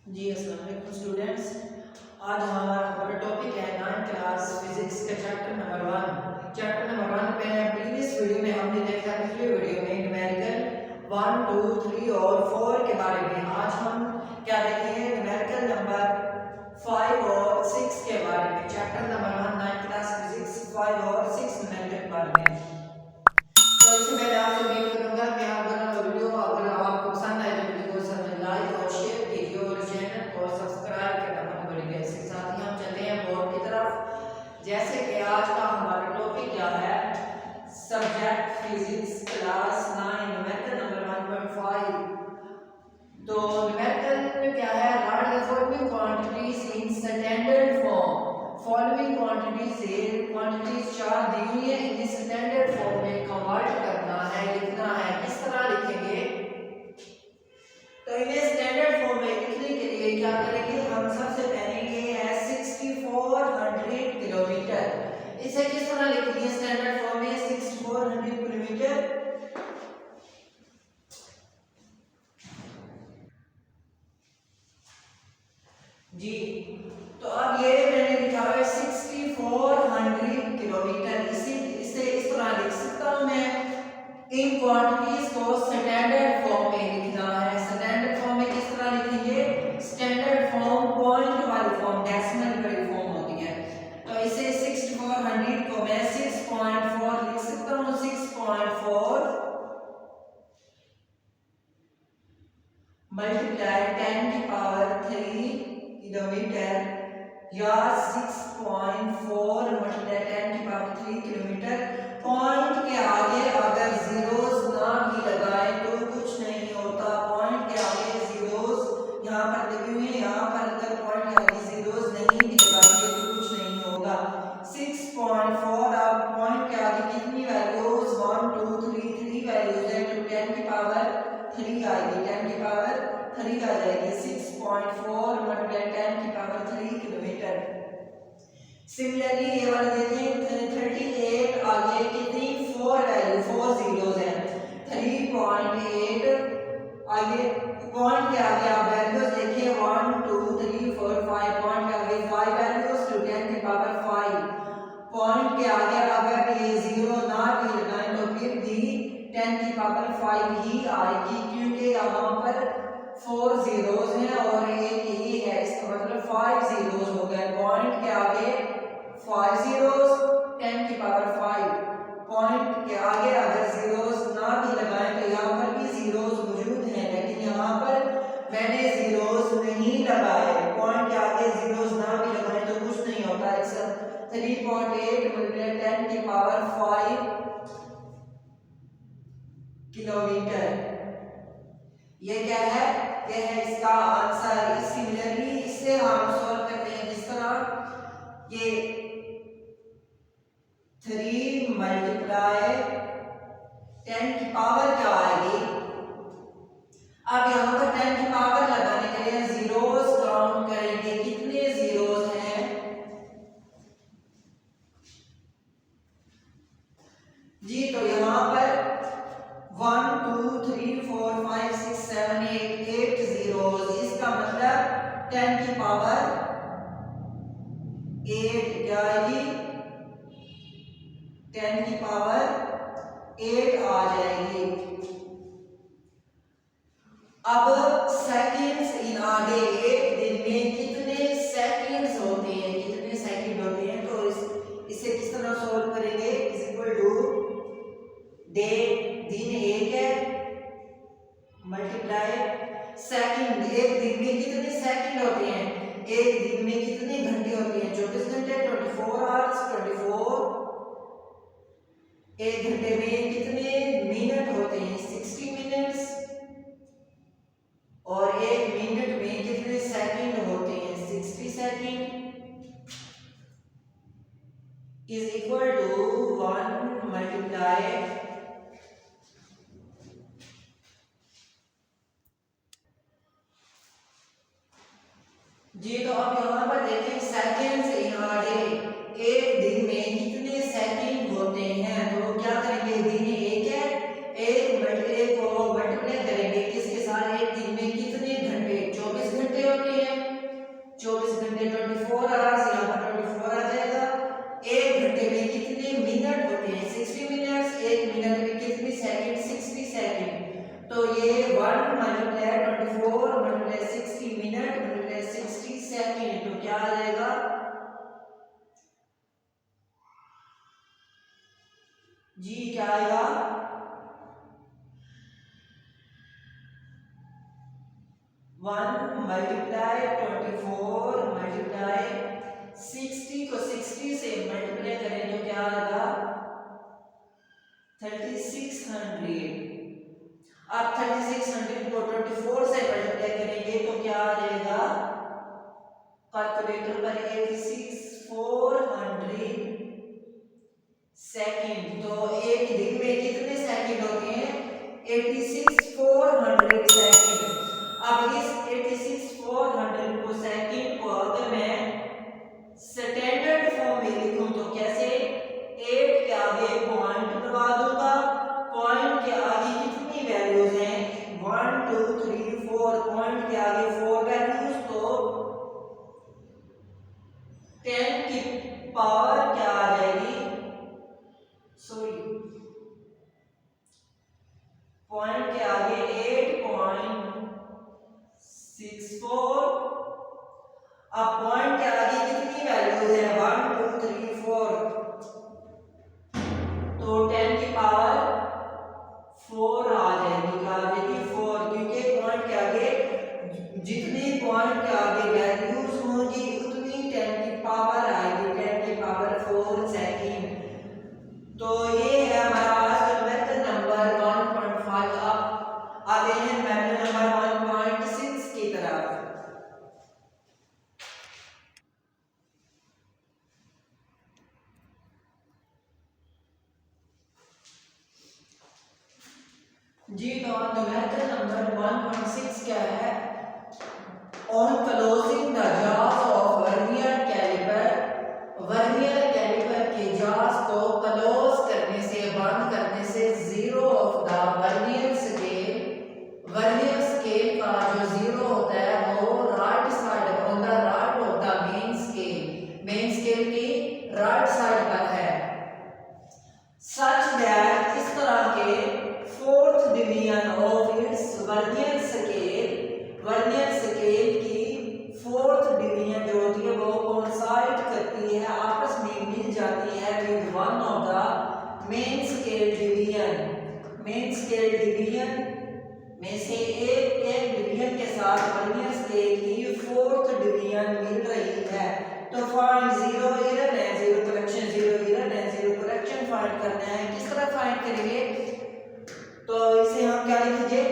जी अस्सलाम वालेकुम स्टूडेंट्स। आज हमारा टॉपिक है 9th क्लास फिजिक्स का चैप्टर नंबर 1। चैप्टर नंबर 1 पे है प्रीवियस वीडियो में हमने देखा पिछले वीडियो में न्यूमेरिकल 1, 2, 3 और 4 के बारे में। आज हम क्या देखेंगे न्यूमेरिकल नंबर 5 और 6 के बारे में। Chapter number 1 9th class physics 5 और 6 न्यूमेरिकल के बारे में। तो इससे पहले आपसे उम्मीद करूंगा कि अगर वीडियो अगर आपको पसंद आए तो वीडियो को लाइक और शेयर कीजिए और चैनल को सब्सक्राइब करना मत भूलिए। इसके साथ ही हम चलते हैं बोर्ड की तरफ। जैसे कि आज का हमारा टॉपिक क्या है, subject physics class 9 numerical number 1.5। तो न्यूमेरिकल में क्या है, right the following quantities in standard form. Following quantities चार दी हुई है, इन्हें स्टैंडर्ड फॉर्म में कन्वर्ट करना है, लिखना है। किस तरह लिखेंगे, तो इन्हें स्टैंडर्ड फॉर्म में लिखने के लिए क्या करेंगे, हम सबसे पहले ये है 6400 किलोमीटर। इसे किस तरह लिखेंगे स्टैंडर्ड फॉर्म में 6400 किलोमीटर। जी तो अब ये मैंने लिखा है 6400 किलोमीटर। इसे इस तरह लिख सकता हूं मैं। इन क्वांटिटीज को स्टैंडर्ड फॉर्म में लिखना है। स्टैंडर्ड फॉर्म में किस तरह लिखेंगे, स्टैंडर्ड फॉर्म पॉइंट वाली फॉर्म, डेसिमल वाली फॉर्म होती है। तो इसे 6400 को मैं 6.4 लिख सकता हूं। 6.4 मल्टीप्लाई 10 की पावर 3 किलोमीटर या 6.4 मल्टीप्लाई 10 की पावर 3 किलोमीटर। पॉइंट के आगे अगर जीरोस ना भी लगाए तो कुछ नहीं होता। पॉइंट के आगे जीरोस यहाँ पर लगे हुए हैं, यहाँ पर अगर पॉइंट के आगे जीरोस नहीं भी लगाएंगे तो कुछ नहीं होगा। 6.4 अब पॉइंट के आगे कितनी वैल्यूज 1 2 3 3 वैल्यूज है, तो 10 की पावर 3 आएगी, 10 की पावर 3 आ जाएगी। 6.4 मल्टीप्लाई 10 की पावर 3 किलोमीटर। सिमिलरली ये वाला देते हैं 38 आगे कितनी 4 वैल्यू 4 जीरोस है। 3.8 आगे पॉइंट के आगे आप वैल्यूज देखिए 1 2 3 4 5 पॉइंट के आगे 5 वैल्यूज तो 10 की पावर 5। पॉइंट के आगे अगर ये जीरो ना भी लगाएं तो फिर भी 10 की पावर 5 ही आएगी, क्योंकि यहाँ पर 4 जीरोस हैं और एक ही है, इसका मतलब 5 जीरोस हो गए। पॉइंट के आगे 5 जीरोस 10 की पावर 5। पॉइंट के आगे अगर जीरोस ना भी लगाएं तो यहाँ पर भी जीरोस मौजूद हैं, लेकिन यहाँ पर मैंने जीरोस नहीं लगाए। पॉइंट के आगे जीरोस ना भी लगाएं तो कुछ नहीं होता। 3.8 मल्टीप्लाई 10 की पावर 5 किलोमीटर। ये क्या है, ये है इसका आंसर। सिमिलरली इससे हम सॉल्व करते हैं जिस तरह ये 3 मल्टीप्लाई 10 की पावर क्या आएगी। अब यहाँ पर 10 की पावर लगाने के लिए जीरोस काउंट करेंगे, कितने जीरोस हैं। जी तो यहाँ पर 1 2 3 4 5 6 7 8 जीरोस। इसका मतलब 10 की पावर 8 क्या आएगी, 10 की पावर 8 आ जाएगी। अब सेकंड्स इन आगे एक दिन में कितने सेकंड्स होते हैं, कितने सेकंड होते हैं, तो इसे किस तरह सॉल्व करेंगे। इज इक्वल टू डे, दिन एक है, मल्टीप्लाई सेकंड, एक दिन में कितने सेकंड होते हैं, एक दिन में कितने घंटे होते हैं, 24 घंटे 24 आवर्स 24। एक घंटे में कितने मिनट होते हैं 60 मिनट्स। और एक मिनट में कितने सेकंड होते हैं 60 second. Is equal to 1 multiply जी तो अब यहाँ पर देखें सेकंड्स इन अ डे, एक दिन में कितने सेकंड होते हैं। तो क्या करेंगे, दिन एक है, एक को मल्टीप्लाई करेंगे किसके साथ, एक दिन में कितने घंटे 24 घंटे होते हैं। तो ये 1 multiply 24 multiply 60 minute multiply 60 second, तो क्या आ जाएगा जी, क्या आएगा 1 मल्टीप्लाई 24 मल्टीप्लाई 60 को 60 से मल्टीप्लाई करें तो क्या आएगा 3600। अब 3600 को 24 से मल्टीप्लाई करेंगे तो क्या आ जाएगा कैलकुलेटर पर 86400 सेकंड। तो एक दिन में कितने सेकंड होते हैं 86400 सेकंड। अब इस 86400 को सेकंड को अगर मैं स्टैंडर्ड फॉर्म में लिखूं तो कैसे 8 के आगे पॉइंट लगा दूंगा, पॉइंट के आगे कितनी वैल्यूज हैं 1 2 3 4, पॉइंट के आगे 4 वैल्यूज, तो 10 की पावर क्या आ जाएगी सॉरी पॉइंट के आगे 8.64। अब पॉइंट के आगे कितनी वैल्यूज है 1 2 3 4, तो 10 की पावर 4 आ जाएगी, क्या आ जाएगी 4, क्योंकि पॉइंट के आगे जितनी पॉइंट के आगे वैल्यूज होंगी उतनी 10 की पावर आएगी, 10 की पावर 4 सेकंड। तो ये है हमारा आज का मेथड नंबर 1.5। अब आते हैं मेथड नंबर 1.6 की तरफ। जी, तो मेथड नंबर 1.6 क्या है, on closing the jaws of vernier calliper, vernier calliper के जास को क्लोज करने से बंद करने से zero of the vernier scale, vernier scale का जो जीरो होता है वो right side on the right of the main scale, main scale की राइट साइड पर है, सच दैट इस तरह के fourth division of its vernier scale, vernier scale की फोर्थ डिवीजन जो होती है वो कोइंसाइड करती है, आपस में मिल जाती है with one of the main scale division, main scale division में से एक डिवीजन के साथ वर्नियर स्केल की फोर्थ डिवीजन मिल रही है। तो फाइंड जीरो एरर है, जीरो करेक्शन, जीरो एरर है, जीरो करेक्शन फाइंड करना है। किस तरह फाइंड करेंगे, तो इसे हम क्या लिखेंगे,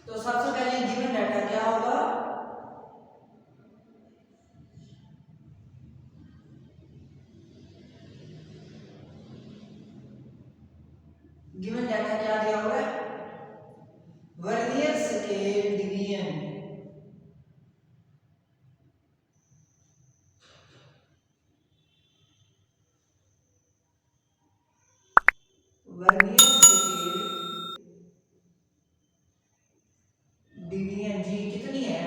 तो सबसे पहले गिवन डाटा क्या होगा, गिवन डाटा क्या दिया हुआ है vernier scale division, vernier scale division जी कितनी है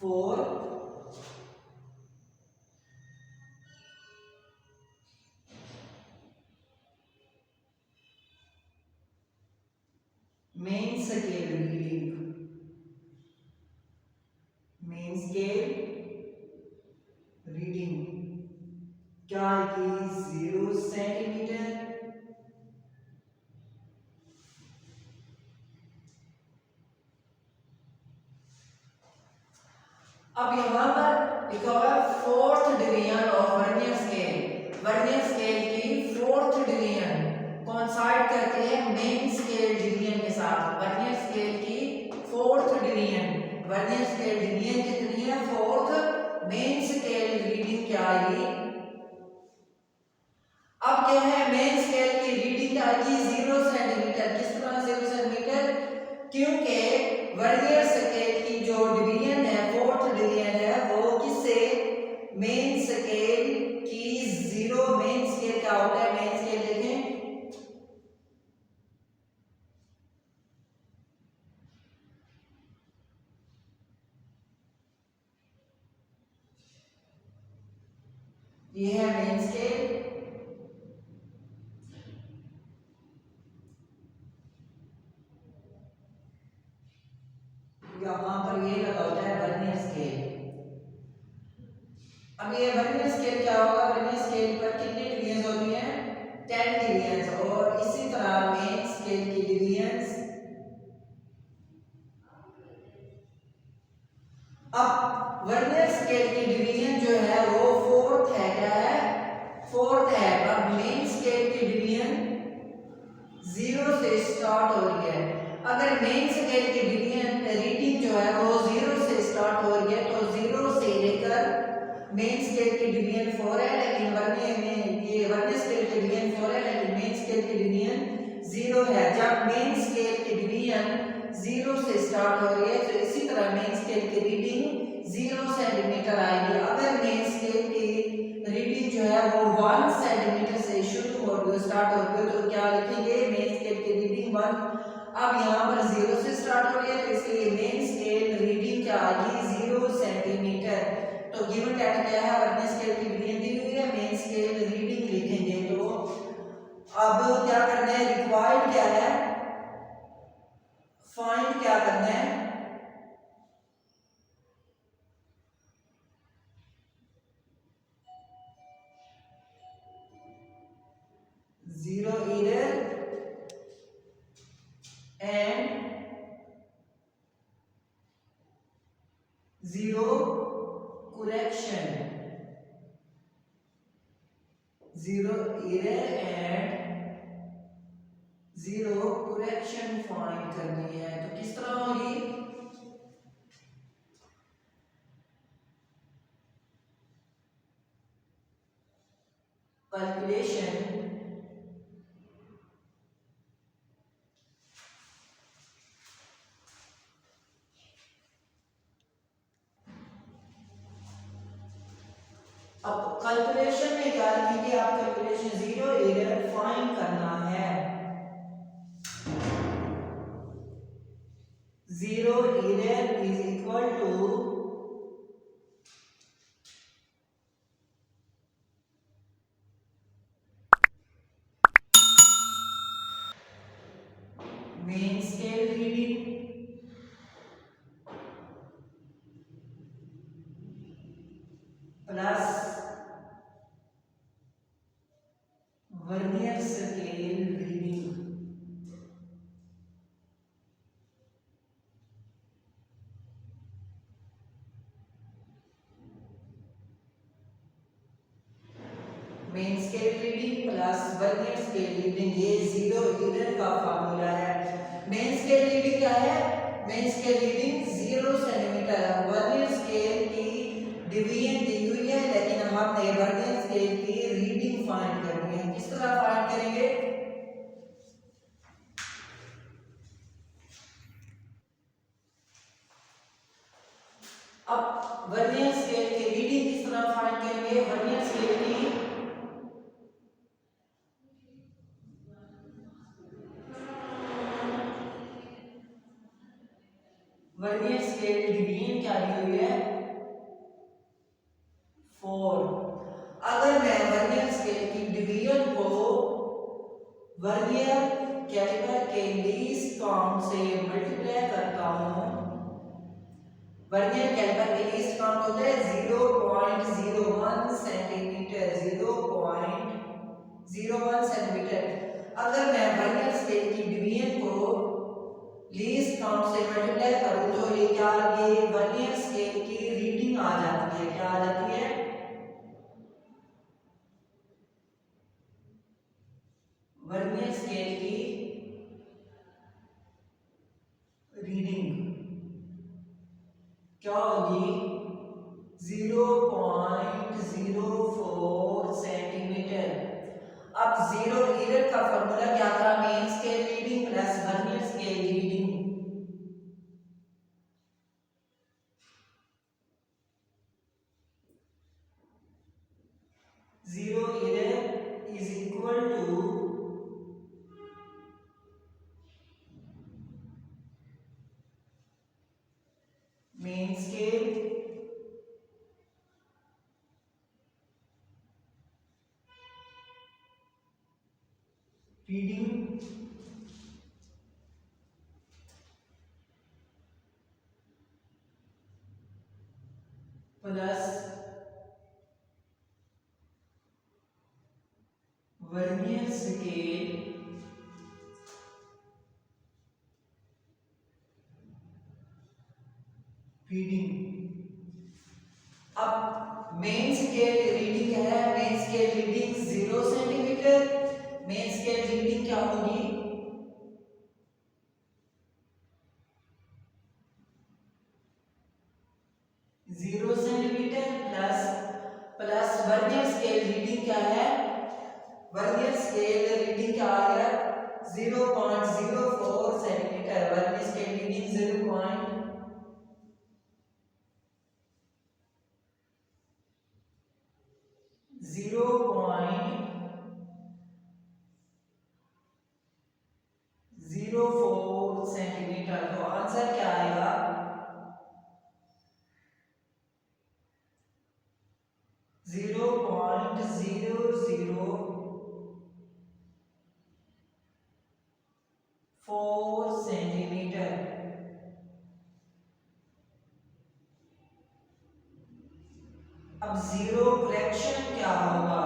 4, main scale reading, main scale reading क्या आएगी 0 सेंटीमीटर, अब यहां पर लिखा हुआ है fourth division of vernier scale, vernier scale की फोर्थ डिवीजन कोइंसाइड करती है मेन स्केल डिवीजन के साथ, वर्नियर स्केल की fourth division, vernier scale division कितनी है 4th, मेन स्केल रीडिंग क्या आएगी, अब क्या है मेन स्केल की रीडिंग आएगी 0 सेंटीमीटर, किस तरह 0 सेंटीमीटर, क्योंकि वर्नियर स्केल की जो डिवीजन है फोर्थ डिवीजन है वो किससे मेन स्केल की 0, मेन स्केल क्या होता है, मेन स्केल देखें ये है मेन स्केल, यहाँ पर ये लगा होता है वर्नियर स्केल। अब ये वर्नियर स्केल क्या होगा, वर्नियर स्केल पर कितनी डिवीजन होती हैं, 10 डिवीजन। और इसी तरह मेन स्केल की डिवीजन, अब वर्नियर स्केल की डिवीजन जो है वो फोर्थ है, क्या है, फोर्थ है। अब मेन स्केल की डिवीजन 0 से स्टार्ट हो रही है। अगर मेन स्केल की डिवीजन रीडिंग जो है वो 0 से स्टार्ट हो रही है तो 0 से लेकर मेन स्केल की डिवीजन 4 है, लेकिन वर्नियर में ये वर्नियर स्केल की डिवीजन 4 है लेकिन मेन स्केल की डिवीजन 0 है। जब मेन स्केल की डिवीजन 0 से स्टार्ट हो रही है तो इसी तरह मेन स्केल की रीडिंग 0 सेंटीमीटर आएगी। अगर मेन स्केल की रीडिंग जो है वो 1 सेंटीमीटर से शुरू हो रही है, स्टार्ट हो रही है, तो क्या लिखेंगे, मेन स्केल की रीडिंग 1। अब यहाँ पर 0 से स्टार्ट हो रही है तो इसलिए मेन स्केल रीडिंग क्या आएगी, 0 सेंटीमीटर। तो गिवन डाटा क्या है, वर्नियर स्केल की रीडिंग दी हुई है, मेन स्केल रीडिंग लिखेंगे। तो अब क्या करना है, रिक्वायर्ड क्या है, फाइंड क्या करना है, zero error and zero correction, zero error and zero correction find करनी है। तो किस तरह होगी, कैलकुलेशन अब कैलकुलेशन में क्या लिखेंगे, आप कैलकुलेशन जीरो एरर फाइंड करना है। Zero error is equal to main scale reading plus vernier scale reading. Main scale reading plus vernier scale reading, ये जीरो एरर का फार्मूला है। मेन स्केल रीडिंग क्या है, main scale reading 0 centimetre, vernier scale की division दी हुई है लेकिन हमने वर्नियर स्केल की रीडिंग फाइंड करनी है। किस तरह फाइंड करेंगे, अब वर्नियर स्केल की रीडिंग किस तरह फाइंड करेंगे, वर्नियर स्केल की वर्नियर स्केल डिवीजन क्या दी हुई है, 4। अगर मैं वर्नियर स्केल की डिवीजन को वर्नियर कैलिपर के लीस्ट काउंट से मल्टीप्लाई करता हूं, वर्नियर कैलिपर के लीस्ट काउंट होता है 0.01 सेंटीमीटर, 0.01 सेंटीमीटर। अगर मैं वर्नियर स्केल की डिवीजन को लीस्ट काउंट से मल्टीप्लाई करूं तो ये क्या, ये वर्नियर स्केल की रीडिंग आ जाती है, क्या आ जाती है, वर्नियर स्केल की रीडिंग क्या होगी, 0.04 सेंटीमीटर। अब जीरो एरर का फॉर्मूला क्या था, main scale reading plus vernier scale reading. Zero error is equal to main scale reading plus vernier scale reading. अब मेन स्केल रीडिंग है, main scale reading 0 centimetre. Main scale reading क्या होगी? 0 centimetre plus vernier scale reading क्या है? Vernier scale reading क्या आ गया? 0.04 centimetre. Vernier scale reading 0.04 centimetre. तो आंसर क्या आएगा? 0.004 सेंटीमीटर। अब जीरो फ्रैक्शन क्या होगा?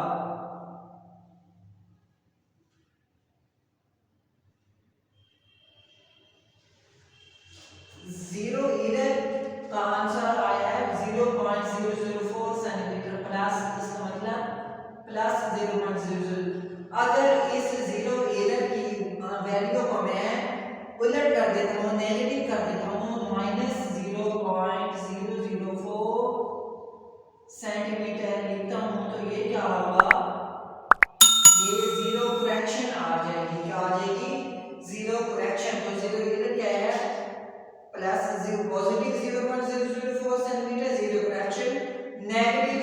जीरो इधर का आंसर आया है 0.004 सेंटीमीटर प्लस, इसका मतलब प्लस 0.00। अगर इस जीरो इधर की वैल्यू को मैं उलट कर देता हूँ, नेगेटिव कर देता हूँ, -0.004 सेंटीमीटर लिखता हूँ, तो ये क्या होगा? ये जीरो फ्रैक्शन आ जाएगी। क्या आ जाएगी? Zero fraction. तो जीरो इधर क्या है? Plus zero, positive 0.004 centimetre zero fraction, negative